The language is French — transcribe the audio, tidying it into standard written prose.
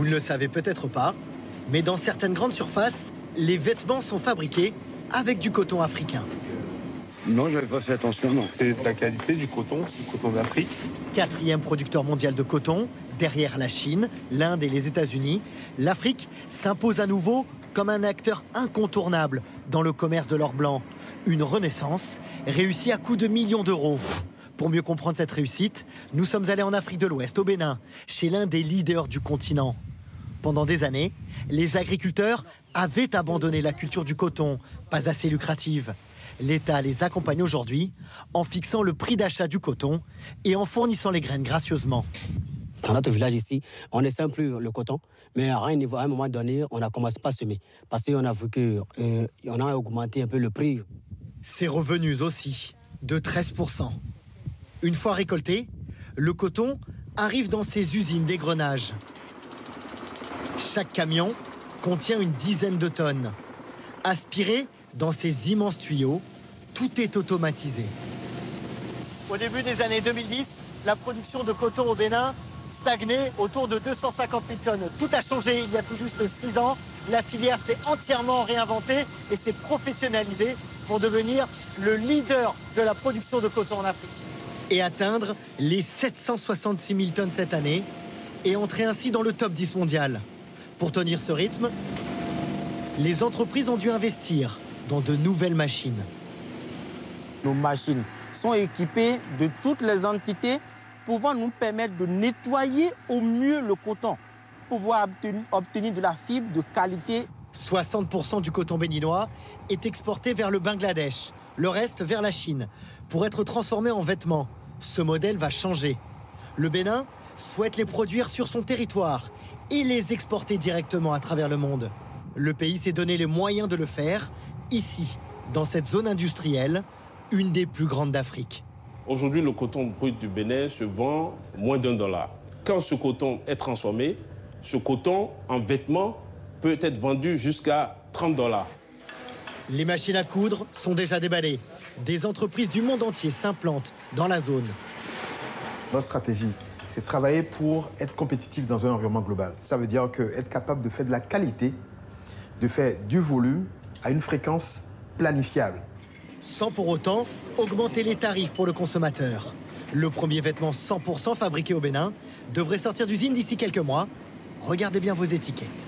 Vous ne le savez peut-être pas, mais dans certaines grandes surfaces, les vêtements sont fabriqués avec du coton africain. Non, je n'avais pas fait attention, non. C'est de la qualité du coton d'Afrique. 4e producteur mondial de coton, derrière la Chine, l'Inde et les États-Unis, l'Afrique s'impose à nouveau comme un acteur incontournable dans le commerce de l'or blanc. Une renaissance réussie à coups de millions d'euros. Pour mieux comprendre cette réussite, nous sommes allés en Afrique de l'Ouest, au Bénin, chez l'un des leaders du continent. Pendant des années, les agriculteurs avaient abandonné la culture du coton, pas assez lucrative. L'État les accompagne aujourd'hui en fixant le prix d'achat du coton et en fournissant les graines gracieusement. Dans notre village ici, on ne sème plus le coton, mais à un moment donné, on a commencé à semer. Parce qu'on a vu qu'on a augmenté un peu le prix. Ses revenus aussi, de 13%. Une fois récolté, le coton arrive dans ces usines d'égrenage. Chaque camion contient une dizaine de tonnes. Aspiré dans ces immenses tuyaux, tout est automatisé. Au début des années 2010, la production de coton au Bénin stagnait autour de 250 000 tonnes. Tout a changé il y a tout juste 6 ans. La filière s'est entièrement réinventée et s'est professionnalisée pour devenir le leader de la production de coton en Afrique. Et atteindre les 766 000 tonnes cette année et entrer ainsi dans le top 10 mondial. Pour tenir ce rythme, les entreprises ont dû investir dans de nouvelles machines. Nos machines sont équipées de toutes les entités pouvant nous permettre de nettoyer au mieux le coton, pouvoir obtenir de la fibre de qualité. 60% du coton béninois est exporté vers le Bangladesh, le reste vers la Chine, pour être transformé en vêtements. Ce modèle va changer. Le Bénin souhaite les produire sur son territoire et les exporter directement à travers le monde. Le pays s'est donné les moyens de le faire, ici, dans cette zone industrielle, une des plus grandes d'Afrique. Aujourd'hui, le coton brut du Bénin se vend moins d'$1. Quand ce coton est transformé, ce coton en vêtements peut être vendu jusqu'à $30. Les machines à coudre sont déjà déballées. Des entreprises du monde entier s'implantent dans la zone. Notre stratégie, c'est travailler pour être compétitif dans un environnement global. Ça veut dire être capable de faire de la qualité, de faire du volume à une fréquence planifiable. Sans pour autant augmenter les tarifs pour le consommateur. Le premier vêtement 100% fabriqué au Bénin devrait sortir d'usine d'ici quelques mois. Regardez bien vos étiquettes.